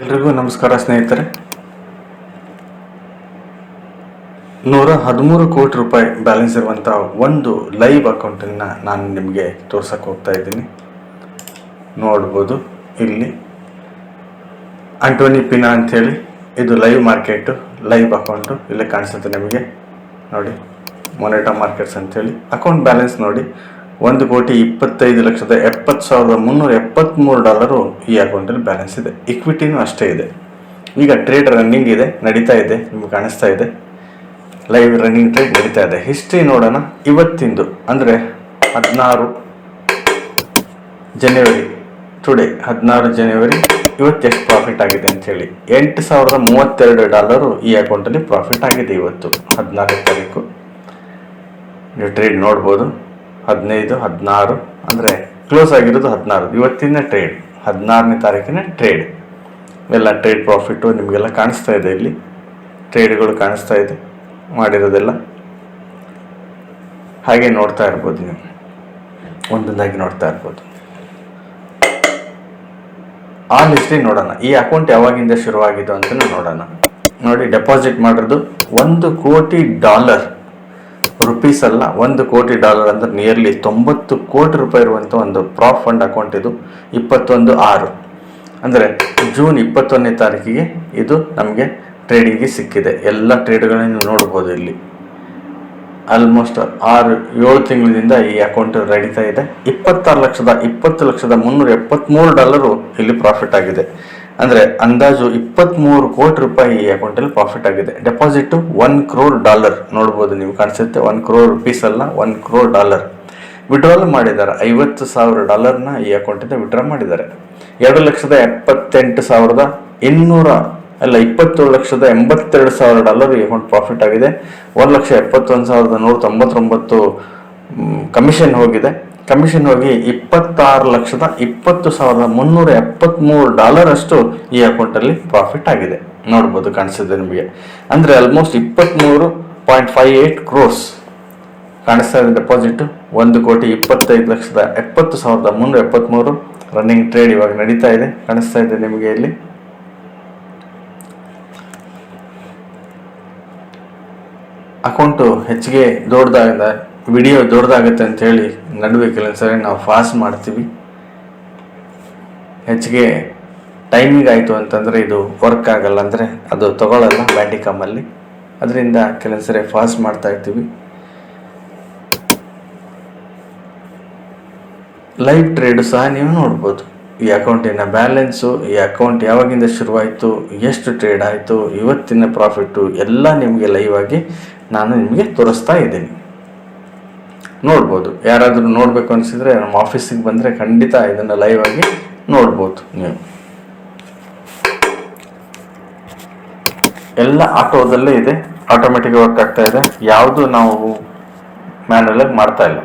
ಎಲ್ರಿಗೂ ನಮಸ್ಕಾರ ಸ್ನೇಹಿತರೆ. 113 ಕೋಟಿ ರೂಪಾಯಿ ಬ್ಯಾಲೆನ್ಸ್ ಇರುವಂಥ ಒಂದು ಲೈವ್ ಅಕೌಂಟನ್ನು ನಾನು ನಿಮಗೆ ತೋರ್ಸಕ್ಕೆ ಹೋಗ್ತಾ ಇದ್ದೀನಿ. ನೋಡ್ಬೋದು ಇಲ್ಲಿ ಆಂಟೋನಿ ಪಿನಾ ಅಂಥೇಳಿ, ಇದು ಲೈವ್ ಮಾರ್ಕೆಟು, ಲೈವ್ ಅಕೌಂಟು ಇಲ್ಲೇ ಕಾಣಿಸುತ್ತೆ ನಿಮಗೆ. ನೋಡಿ, ಮೊನೆಟಾ ಮಾರ್ಕೆಟ್ಸ್ ಅಂಥೇಳಿ ಅಕೌಂಟ್ ಬ್ಯಾಲೆನ್ಸ್ ನೋಡಿ, $1,25,70,373 ಈ ಅಕೌಂಟಲ್ಲಿ ಬ್ಯಾಲೆನ್ಸ್ ಇದೆ. ಇಕ್ವಿಟಿನೂ ಅಷ್ಟೇ ಇದೆ. ಈಗ ಟ್ರೇಡ್ ರನ್ನಿಂಗ್ ಇದೆ, ನಡೀತಾ ಇದೆ, ನಿಮ್ಗೆ ಕಾಣಿಸ್ತಾ ಇದೆ. ಲೈವ್ ರನ್ನಿಂಗ್ ಟ್ರೇಡ್ ನಡೀತಾ ಇದೆ. ಹಿಸ್ಟ್ರಿ ನೋಡೋಣ. ಇವತ್ತಿಂದು ಅಂದರೆ 16 ಜನವರಿ, ಟುಡೇ 16 ಜನವರಿ, ಇವತ್ತೆಷ್ಟು ಪ್ರಾಫಿಟ್ ಆಗಿದೆ ಅಂಥೇಳಿ $8,032 ಈ ಅಕೌಂಟಲ್ಲಿ ಪ್ರಾಫಿಟ್ ಆಗಿದೆ. ಇವತ್ತು 14ನೇ ತಾರೀಕು ನೀವು ಟ್ರೇಡ್ ನೋಡ್ಬೋದು. 15, 16 ಅಂದರೆ ಕ್ಲೋಸ್ ಆಗಿರೋದು 16. ಇವತ್ತಿನ ಟ್ರೇಡ್ 16ನೇ ತಾರೀಕಿನ ಟ್ರೇಡ್. ಎಲ್ಲ ಟ್ರೇಡ್ ಪ್ರಾಫಿಟ್ಟು ನಿಮಗೆಲ್ಲ ಕಾಣಿಸ್ತಾ ಇದೆ. ಇಲ್ಲಿ ಟ್ರೇಡ್ಗಳು ಕಾಣಿಸ್ತಾ ಇದೆ, ಮಾಡಿರೋದೆಲ್ಲ ಹಾಗೆ ನೋಡ್ತಾ ಇರ್ಬೋದು. ನೀವು ಒಂದೊಂದಾಗಿ ನೋಡ್ತಾ ಇರ್ಬೋದು. ಆಲ್ ಹಿಸ್ಟ್ರಿ ನೋಡೋಣ. ಈ ಅಕೌಂಟ್ ಯಾವಾಗಿಂದ ಶುರುವಾಗಿದ್ದು ಅಂತ ನೋಡೋಣ. ನೋಡಿ, ಡೆಪಾಸಿಟ್ ಮಾಡಿರೋದು $1 ಕೋಟಿ, ರುಪೀಸ್ ಅಲ್ಲ, $1 ಕೋಟಿ ಅಂದರೆ ನಿಯರ್ಲಿ 90 ಕೋಟಿ ರೂಪಾಯಿ ಇರುವಂಥ ಒಂದು ಪ್ರಾಫ್ ಫಂಡ್ ಅಕೌಂಟ್ ಇದು. 21/6 ಅಂದರೆ ಜೂನ್ 21ನೇ ತಾರೀಕಿಗೆ ಇದು ನಮಗೆ ಟ್ರೇಡಿಂಗಿಗೆ ಸಿಕ್ಕಿದೆ. ಎಲ್ಲ ಟ್ರೇಡ್ಗಳನ್ನು ನೋಡ್ಬೋದು. ಇಲ್ಲಿ ಆಲ್ಮೋಸ್ಟ್ 6-7 ತಿಂಗಳಿಂದ ಈ ಅಕೌಂಟ್ ನಡೀತಾ ಇದೆ. $20,20,373 ಇಲ್ಲಿ ಪ್ರಾಫಿಟ್ ಆಗಿದೆ. ಅಂದರೆ ಅಂದಾಜು 23 ಕೋಟಿ ರೂಪಾಯಿ ಈ ಅಕೌಂಟಲ್ಲಿ ಪ್ರಾಫಿಟ್ ಆಗಿದೆ. ಡೆಪಾಸಿಟ್ $1 crore ನೋಡ್ಬೋದು, ನೀವು ಕಾಣಿಸುತ್ತೆ. $1 crore ರುಪೀಸ್ ಅಲ್ಲ, $1 crore. ವಿಡ್ರಾಲ್ ಮಾಡಿದ್ದಾರೆ $50,000 ಈ ಅಕೌಂಟಿಂದ ವಿಡ್ರಾ ಮಾಡಿದ್ದಾರೆ. 27,82,000 ಈ ಅಕೌಂಟ್ ಪ್ರಾಫಿಟ್ ಆಗಿದೆ. 1,71,199 ಕಮಿಷನ್ ಹೋಗಿದೆ. ಕಮಿಷನ್ ಹೋಗಿ $26,20,373 ಅಷ್ಟು ಈ ಅಕೌಂಟಲ್ಲಿ ಪ್ರಾಫಿಟ್ ಆಗಿದೆ. ನೋಡ್ಬೋದು, ಕಾಣಿಸಿದೆ ನಿಮಗೆ. ಅಂದರೆ ಆಲ್ಮೋಸ್ಟ್ 23.58 crores ಕಾಣಿಸ್ತಾ ಇದೆ ಡೆಪಾಸಿಟ್. $1,25,70,373 ರನ್ನಿಂಗ್ ಟ್ರೇಡ್ ಇವಾಗ ನಡೀತಾ ಇದೆ, ಕಾಣಿಸ್ತಾ ಇದೆ ನಿಮಗೆ. ಇಲ್ಲಿ ಅಕೌಂಟು ಹೆಚ್ಚಿಗೆ ದೊಡ್ಡದಾಗಿದೆ, ವಿಡಿಯೋ ದೊಡ್ಡದಾಗುತ್ತೆ ಅಂತ ಹೇಳಿ ನಡುವೆ ಕೆಲವೊಂದ್ಸರಿ ನಾವು ಫಾಸ್ಟ್ ಮಾಡ್ತೀವಿ. ಹೆಚ್ಚಿಗೆ ಟೈಮಿಂಗ್ ಆಯಿತು ಅಂತಂದರೆ ಇದು ವರ್ಕ್ ಆಗಲ್ಲ, ಅಂದರೆ ಅದು ತಗೊಳ್ಳಲ್ಲ ಬ್ಯಾಂಡಿಕಾಮಲ್ಲಿ. ಅದರಿಂದ ಕೆಲವೊಂದ್ಸರಿ ಫಾಸ್ಟ್ ಮಾಡ್ತಾ ಇರ್ತೀವಿ. ಲೈವ್ ಟ್ರೇಡು ಸಹ ನೀವು ನೋಡ್ಬೋದು. ಈ ಅಕೌಂಟಿನ ಬ್ಯಾಲೆನ್ಸು, ಈ ಅಕೌಂಟ್ ಯಾವಾಗಿಂದ ಶುರುವಾಯಿತು, ಎಷ್ಟು ಟ್ರೇಡ್ ಆಯಿತು, ಇವತ್ತಿನ ಪ್ರಾಫಿಟ್ಟು ಎಲ್ಲ ನಿಮಗೆ ಲೈವ್ ಆಗಿ ನಾನು ನಿಮಗೆ ತೋರಿಸ್ತಾ ಇದ್ದೀನಿ. ನೋಡ್ಬೋದು. ಯಾರಾದರೂ ನೋಡಬೇಕು ಅನಿಸಿದರೆ ನಮ್ಮ ಆಫೀಸಿಗೆ ಬಂದರೆ ಖಂಡಿತ ಇದನ್ನು ಲೈವ್ ಆಗಿ ನೋಡ್ಬೋದು. ನೀವು ಎಲ್ಲ ಆಟೋದಲ್ಲೇ ಇದೆ, ಆಟೋಮೆಟಿಕ್ ವರ್ಕ್ ಆಗ್ತಾ ಇದೆ. ಯಾವುದು ನಾವು ಮ್ಯಾನ್ಯಲ್ ಆಗಿ ಮಾಡ್ತಾ ಇಲ್ಲ.